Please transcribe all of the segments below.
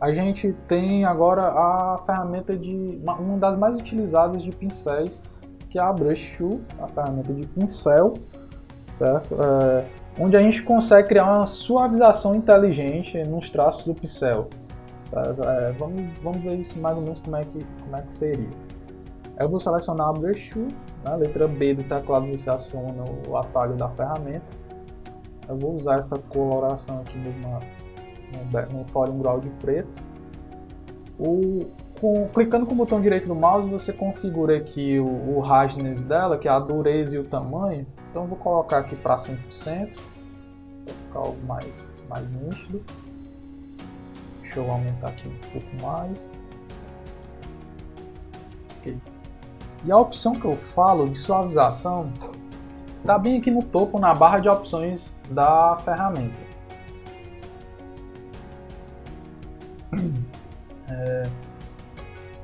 a gente tem agora a ferramenta uma das mais utilizadas de pincéis, que é a Brush Tool, a ferramenta de pincel, certo? Onde a gente consegue criar uma suavização inteligente nos traços do pincel. Vamos ver isso mais ou menos como é que seria. Eu vou selecionar a Brush Tool, na letra B do teclado você aciona o atalho da ferramenta. Eu vou usar essa coloração aqui no foreground preto. Clicando com o botão direito do mouse, você configura aqui o hardness dela, que é a dureza e o tamanho. Então eu vou colocar aqui para 100%, para ficar algo mais nítido. Deixa eu aumentar aqui um pouco mais. Okay. E a opção que eu falo de suavização está bem aqui no topo, na barra de opções da ferramenta.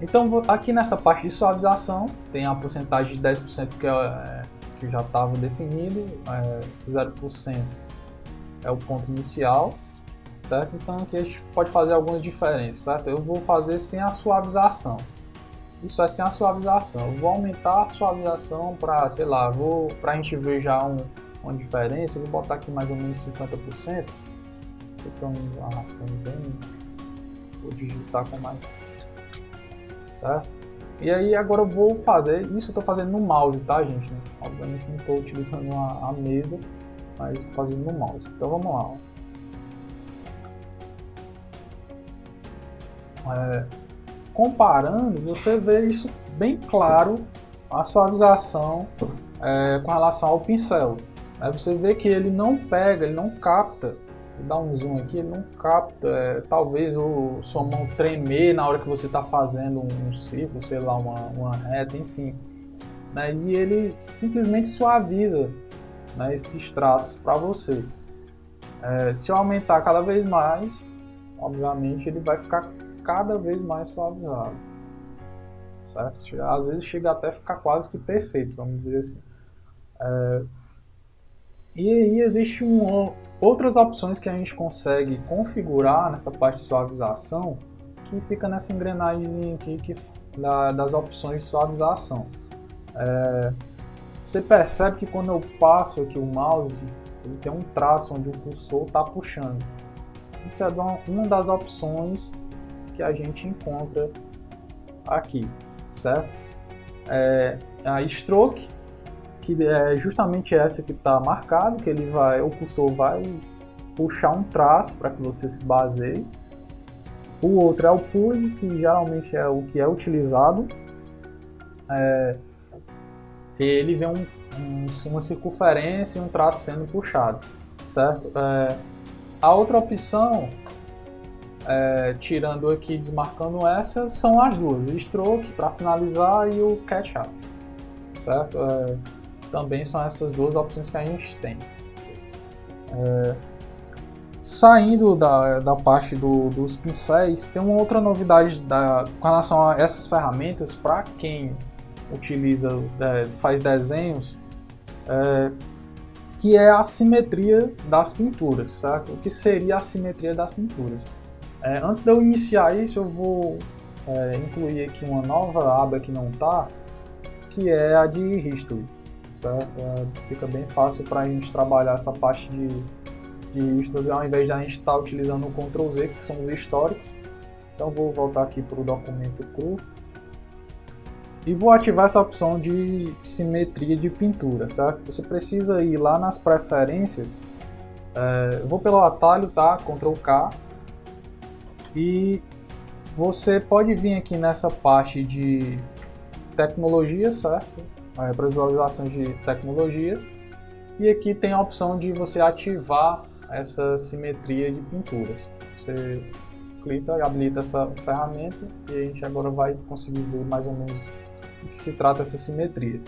Então aqui nessa parte de suavização tem a porcentagem de 10% que já estava definido, 0% é o ponto inicial, certo? Então aqui a gente pode fazer algumas diferenças, certo? Eu vou fazer sem a suavização. Isso é sem a suavização. Eu vou aumentar a suavização para, sei lá, para a gente ver já uma diferença. Eu vou botar aqui mais ou menos 50%. Então, arrastando bem. Vou digitar com mais. Certo? E aí agora eu vou fazer. Isso eu estou fazendo no mouse, tá, gente? Obviamente não estou utilizando a mesa, mas estou fazendo no mouse. Então vamos lá. Comparando, você vê isso bem claro, a suavização com relação ao pincel. Você vê que ele não pega, ele não capta, vou dar um zoom aqui, ele não capta, talvez sua mão tremer na hora que você está fazendo um círculo, sei lá, uma reta, enfim. E ele simplesmente suaviza, esses traços para você. Se eu aumentar cada vez mais, obviamente ele vai ficar cada vez mais suavizado, certo? Às vezes chega até a ficar quase que perfeito, vamos dizer assim. E aí existem outras opções que a gente consegue configurar nessa parte de suavização, que fica nessa engrenagem aqui das opções de suavização. Você percebe que quando eu passo aqui o mouse, ele tem um traço onde o cursor está puxando. Isso é uma das opções que a gente encontra aqui, certo? A stroke, que é justamente essa que está marcado, que o cursor vai puxar um traço para que você se baseie. O outro é o pull, que geralmente é o que é utilizado. Ele vê uma circunferência e um traço sendo puxado, certo? A outra opção, tirando aqui, desmarcando essas, são as duas, o stroke para finalizar e o catch up, certo? Também são essas duas opções que a gente tem. Saindo da parte dos pincéis, tem uma outra novidade com relação a essas ferramentas para quem utiliza, faz desenhos, que é a simetria das pinturas, certo? O que seria a simetria das pinturas? Antes de eu iniciar isso, eu vou incluir aqui uma nova aba que não está, que é a de History, certo? Fica bem fácil para a gente trabalhar essa parte de History, ao invés de a gente estar utilizando o Ctrl Z, que são os históricos. Então vou voltar aqui para o documento cru e vou ativar essa opção de simetria de pintura, certo? Você precisa ir lá nas preferências, eu vou pelo atalho, tá? Ctrl K. E você pode vir aqui nessa parte de tecnologia, certo? Para visualizações de tecnologia. E aqui tem a opção de você ativar essa simetria de pinturas. Você clica e habilita essa ferramenta e a gente agora vai conseguir ver mais ou menos do que se trata essa simetria.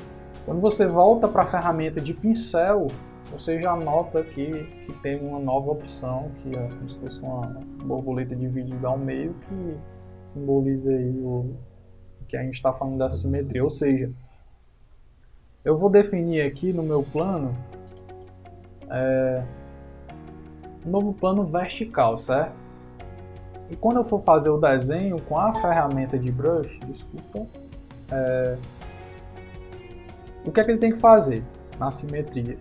Quando você volta para a ferramenta de pincel, você já nota aqui que tem uma nova opção, que é como se fosse uma borboleta dividida ao meio, que simboliza aí o que a gente está falando da simetria. Ou seja, eu vou definir aqui no meu plano um novo plano vertical, certo? E quando eu for fazer o desenho com a ferramenta de brush, desculpa, o que é que ele tem que fazer na simetria?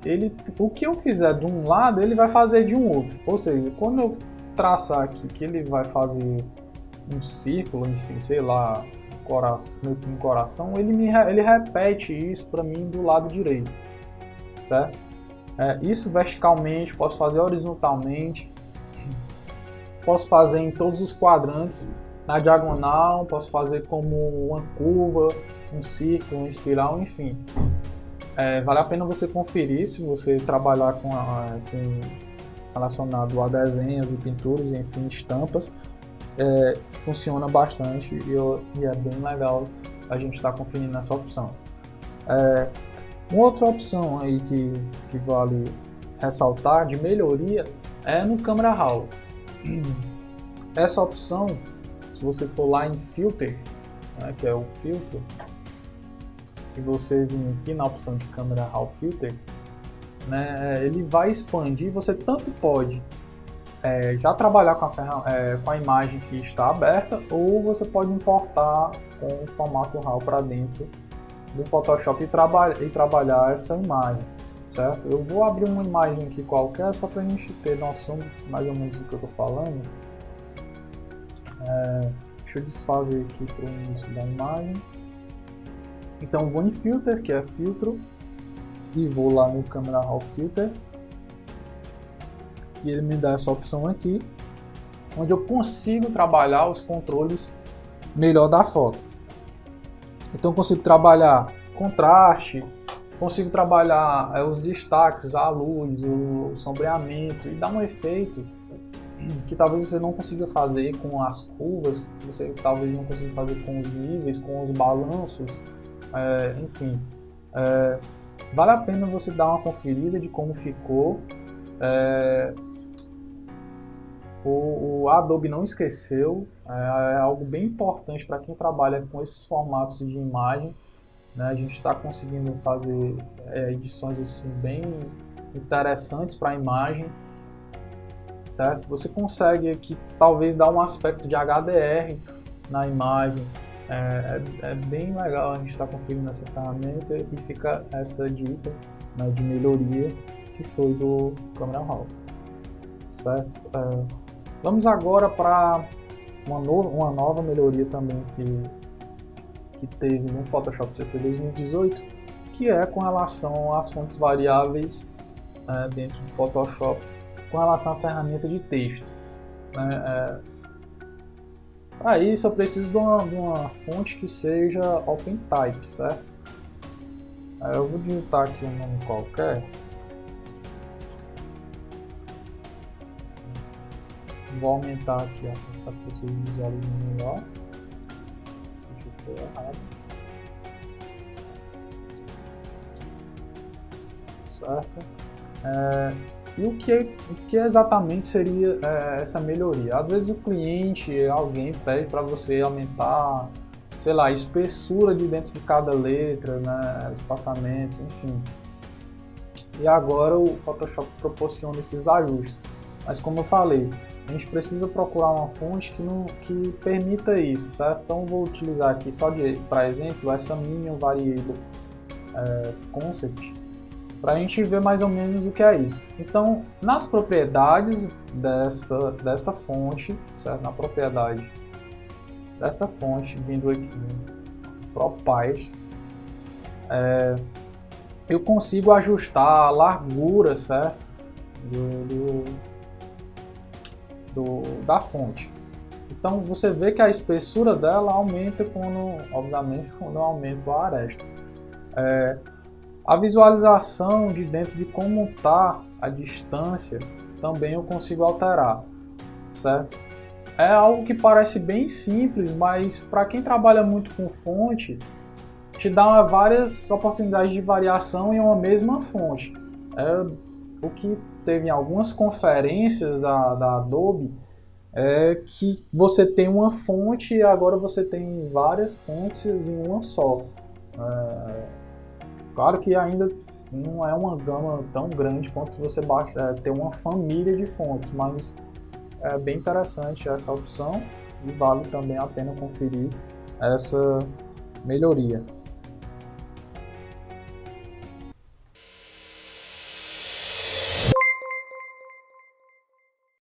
O que eu fizer de um lado, ele vai fazer de um outro. Ou seja, quando eu traçar aqui que ele vai fazer um círculo, enfim, sei lá, um coração, ele repete isso para mim do lado direito, certo? Isso verticalmente, posso fazer horizontalmente, posso fazer em todos os quadrantes, na diagonal, posso fazer como uma curva, um círculo, uma espiral, enfim. Vale a pena você conferir se você trabalhar com relacionado a desenhos e pinturas, enfim, estampas. Funciona bastante e é bem legal a gente estar conferindo essa opção. Uma outra opção aí que vale ressaltar de melhoria é no Camera Raw. Essa opção, se você for lá em Filter, né, que é o filtro, e você vir aqui na opção de Camera Raw Filter, né, ele vai expandir. Você tanto pode já trabalhar com a imagem que está aberta, ou você pode importar com o formato RAW para dentro do Photoshop e trabalhar essa imagem, certo? Eu vou abrir uma imagem aqui qualquer, só para a gente ter noção mais ou menos do que eu estou falando. Deixa eu desfazer aqui para o início da imagem. Então vou em Filter, que é filtro, e vou lá no Camera Raw Filter. E ele me dá essa opção aqui, onde eu consigo trabalhar os controles melhor da foto. Então eu consigo trabalhar contraste, consigo trabalhar os destaques, a luz, o sombreamento, e dar um efeito que talvez você não consiga fazer com as curvas, você talvez não consiga fazer com os níveis, com os balanços, enfim. Vale a pena você dar uma conferida de como ficou. O Adobe não esqueceu, é algo bem importante para quem trabalha com esses formatos de imagem, né? A gente está conseguindo fazer edições assim, bem interessantes para a imagem, certo? Você consegue aqui talvez dar um aspecto de HDR na imagem, é bem legal a gente estar conferindo essa ferramenta, e fica essa dica, né, de melhoria que foi do Camera Raw, certo? Vamos agora para uma nova melhoria também que teve no Photoshop CC 2018, que é com relação às fontes variáveis dentro do Photoshop, com relação à ferramenta de texto, né? Para isso eu preciso de uma fonte que seja OpenType, certo? Eu vou digitar aqui um nome qualquer. Vou aumentar aqui para que vocês visualizem melhor. Digitei errado. Certo? E o que exatamente seria essa melhoria? Às vezes o cliente, alguém pede para você aumentar, sei lá, a espessura de dentro de cada letra, né, espaçamento, enfim. E agora o Photoshop proporciona esses ajustes. Mas como eu falei, a gente precisa procurar uma fonte que permita isso, certo? Então vou utilizar aqui só para exemplo essa Minion Variable Concept, para a gente ver mais ou menos o que é isso. Então, nas propriedades dessa fonte, certo? Na propriedade dessa fonte, vindo aqui no Properties, eu consigo ajustar a largura, certo? Da fonte. Então você vê que a espessura dela aumenta obviamente, quando eu aumento a aresta. A visualização de dentro de como está a distância também eu consigo alterar, certo? É algo que parece bem simples, mas para quem trabalha muito com fonte, te dá várias oportunidades de variação em uma mesma fonte. O que teve em algumas conferências da Adobe é que você tem uma fonte e agora você tem várias fontes em uma só. Claro que ainda não é uma gama tão grande quanto você ter uma família de fontes, mas é bem interessante essa opção e vale também a pena conferir essa melhoria.